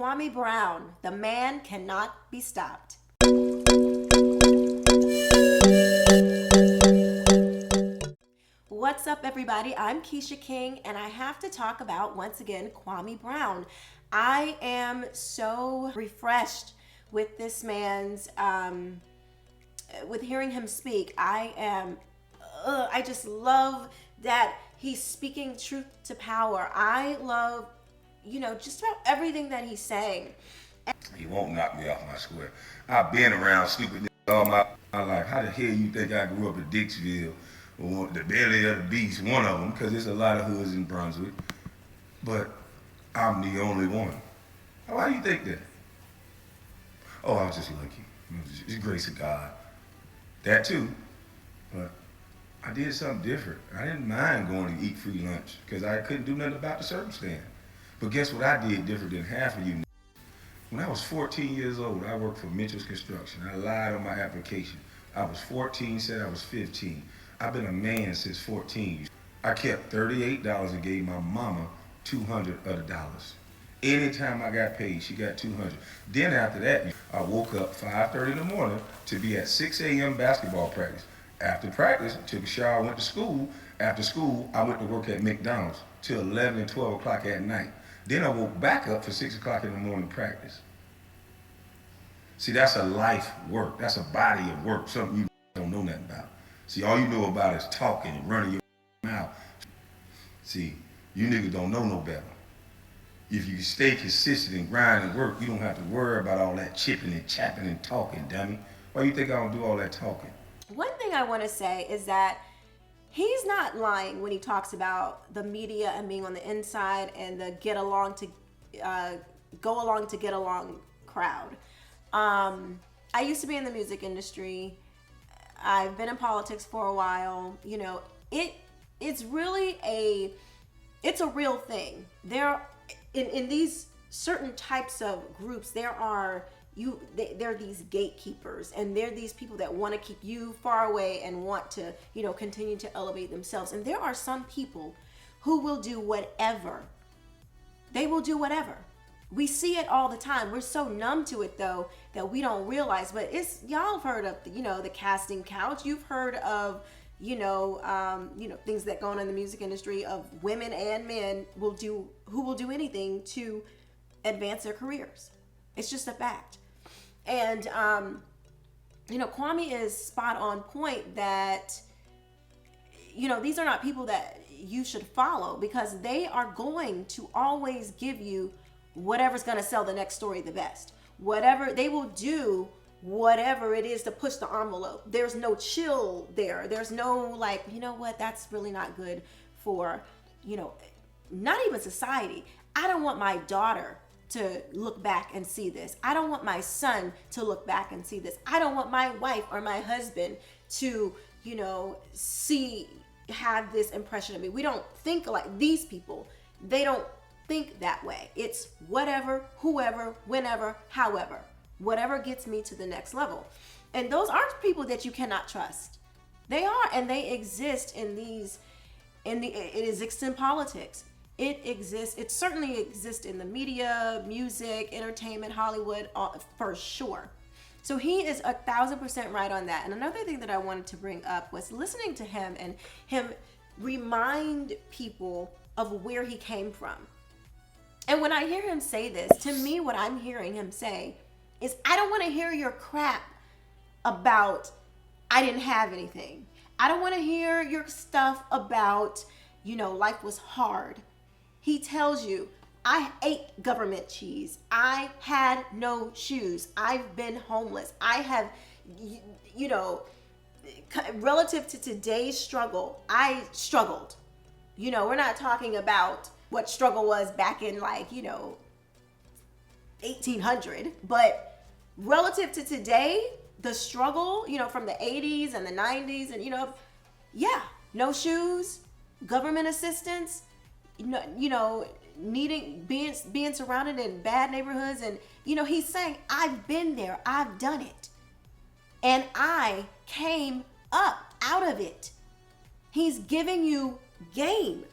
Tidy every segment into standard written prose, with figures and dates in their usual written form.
Kwame Brown, the man cannot be stopped. What's up, everybody? I'm Quisha King, and I have to talk about, once again, Kwame Brown. I am so refreshed with this man's, with hearing him speak. I just love that he's speaking truth to power. I love, just about everything that he's saying. He won't knock me off my square. I've been around stupid niggas all my life. How the hell you think I grew up in Dixville, or the belly of the beast, one of them, because there's a lot of hoods in Brunswick, but I'm the only one. Why do you think that? Oh, I was just lucky. It's the grace of God. That too, but I did something different. I didn't mind going to eat free lunch because I couldn't do nothing about the circumstance. But guess what I did different than half of you? When I was 14 years old, I worked for Mitchell's Construction. I lied on my application. I was 14, said I was 15. I've been a man since 14. I kept $38 and gave my mama 200 other dollars. Anytime I got paid, she got 200. Then after that, I woke up 5:30 in the morning to be at 6 a.m. basketball practice. After practice, took a shower, went to school. After school, I went to work at McDonald's till 11 and 12 o'clock at night. Then I woke back up for 6 o'clock in the morning practice. See, that's a life work. That's a body of work, something you don't know nothing about. See, all you know about is talking and running your mouth. See, you niggas don't know no better. If you stay consistent and grind and work, you don't have to worry about all that chipping and chapping and talking, dummy. Why you think I don't do all that talking? One thing I want to say is that he's not lying when he talks about the media and being on the inside and the go along to get along crowd. I used to be in the music industry. I've been in politics for a while. It's really it's a real thing. There in these certain types of groups, there are these gatekeepers, and they're these people that want to keep you far away and want to, continue to elevate themselves. And there are some people who will do whatever. They will do whatever. We see it all the time. We're so numb to it, though, that we don't realize. But y'all have heard of the casting couch. You've heard of things that go on in the music industry of women and men who will do anything to advance their careers. It's just a fact. And Kwame is spot on point that these are not people that you should follow, because they are going to always give you whatever's going to sell the next story the best. Whatever they will do, whatever it is to push the envelope. There's no chill there. There's no that's really not good for, not even society. I don't want my daughter to look back and see this. I don't want my son to look back and see this. I don't want my wife or my husband to, have this impression of me. We don't think like these people. They don't think that way. It's whatever, whoever, whenever, however. Whatever gets me to the next level. And those aren't people that you cannot trust. They are, and they exist it exists in politics. It certainly exists in the media, music, entertainment, Hollywood, for sure. So he is 1,000% right on that. And another thing that I wanted to bring up was listening to him and him remind people of where he came from. And when I hear him say this, to me, what I'm hearing him say is, I don't want to hear your crap about I didn't have anything. I don't want to hear your stuff about, life was hard. He tells you, I ate government cheese. I had no shoes. I've been homeless. I have, relative to today's struggle, I struggled. We're not talking about what struggle was back in 1800, but relative to today, the struggle, from the 80s and the 90s and, no shoes, government assistance, being surrounded in bad neighborhoods. And, he's saying, I've been there, I've done it. And I came up out of it. He's giving you game.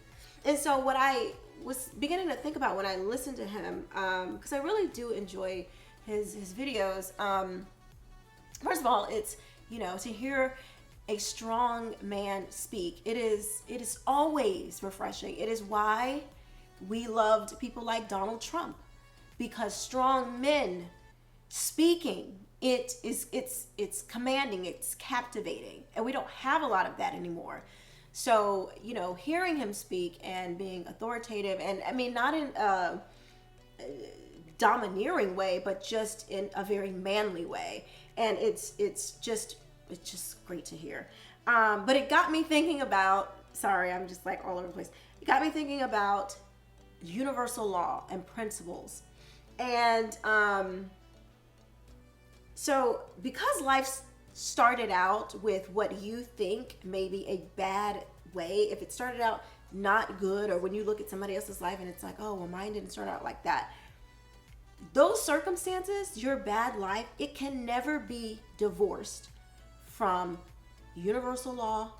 And so what I was beginning to think about when I listened to him, because I really do enjoy his videos. First of all, it's, to hear a strong man speak, it is always refreshing. It is why we loved people like Donald Trump, because strong men speaking, it's commanding, it's captivating, and we don't have a lot of that anymore. So, hearing him speak and being authoritative, and I mean, not in a domineering way, but just in a very manly way. And it's just great to hear. But it got me thinking about, sorry, I'm just like all over the place. It got me thinking about universal law and principles. And so because life started out with what you think may be a bad way, if it started out not good, or when you look at somebody else's life and it's like, oh, well, mine didn't start out like that. Those circumstances, your bad life, it can never be divorced from universal law,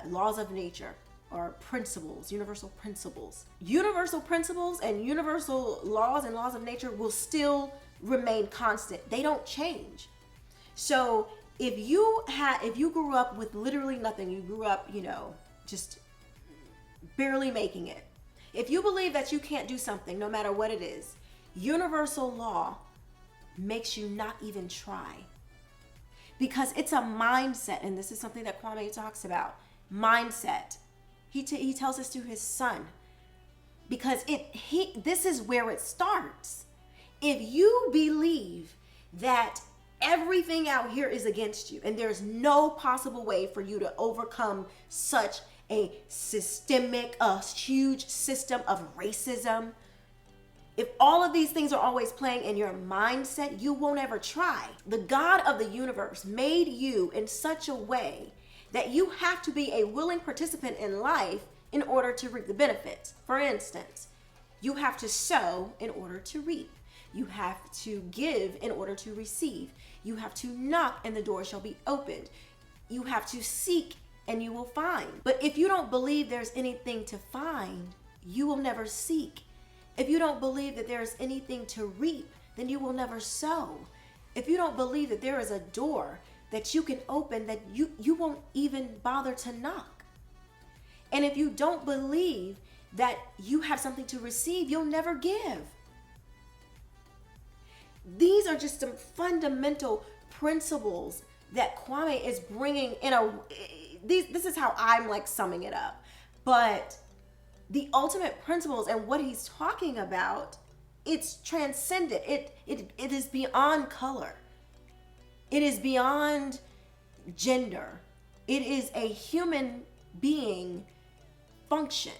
laws of nature, or principles, universal principles. Universal principles and universal laws and laws of nature will still remain constant. They don't change. So if you grew up with literally nothing, you grew up, just barely making it. If you believe that you can't do something, no matter what it is, universal law makes you not even try. Because it's a mindset, and this is something that Kwame talks about. Mindset. He tells us through his son. Because this is where it starts. If you believe that everything out here is against you, and there's no possible way for you to overcome such a systemic, a huge system of racism, if all of these things are always playing in your mindset, you won't ever try. The God of the universe made you in such a way that you have to be a willing participant in life in order to reap the benefits. For instance, you have to sow in order to reap. You have to give in order to receive. You have to knock and the door shall be opened. You have to seek and you will find. But if you don't believe there's anything to find, you will never seek. If you don't believe that there's anything to reap, then you will never sow. If you don't believe that there is a door that you can open, that you won't even bother to knock. And if you don't believe that you have something to receive, you'll never give. These are just some fundamental principles that Kwame is bringing in this is how I'm like summing it up. But the ultimate principles and what he's talking about, it's transcendent. It is beyond color. It is beyond gender. It is a human being function.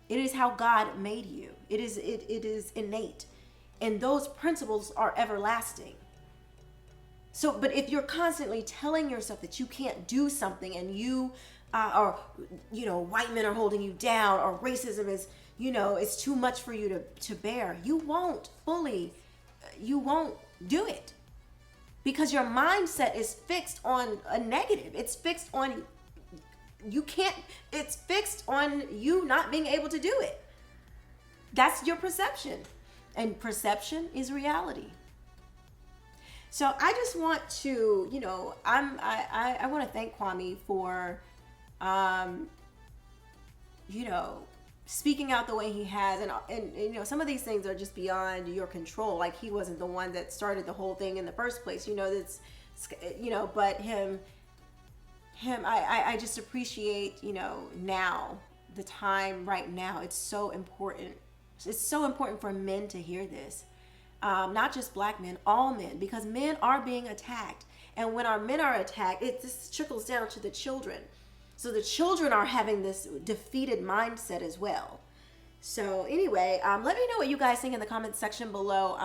It is how God made you. It is innate. And those principles are everlasting. So, but if you're constantly telling yourself that you can't do something, and you white men are holding you down, or racism is, it's too much for you to bear, you won't do it. Because your mindset is fixed on a negative. It's fixed on it's fixed on you not being able to do it. That's your perception. And perception is reality. So I just want to, I want to thank Kwame for, speaking out the way he has, and some of these things are just beyond your control. Like, he wasn't the one that started the whole thing in the first place. But I just appreciate, now, the time right now. It's so important. It's so important for men to hear this. Not just black men, all men, because men are being attacked. And when our men are attacked, this trickles down to the children. So the children are having this defeated mindset as well. So anyway, let me know what you guys think in the comments section below.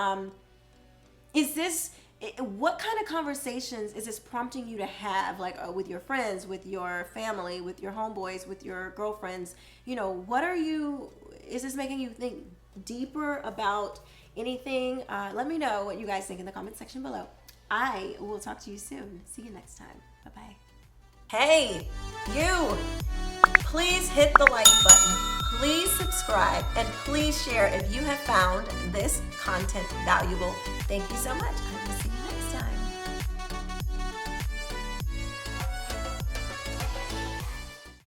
What kind of conversations is this prompting you to have, like with your friends, with your family, with your homeboys, with your girlfriends? Is this making you think deeper about anything? Let me know what you guys think in the comment section below. I will talk to you soon. See you next time. Bye-bye. Hey, you, please hit the like button. Please subscribe and please share if you have found this content valuable. Thank you so much. I will see you next time.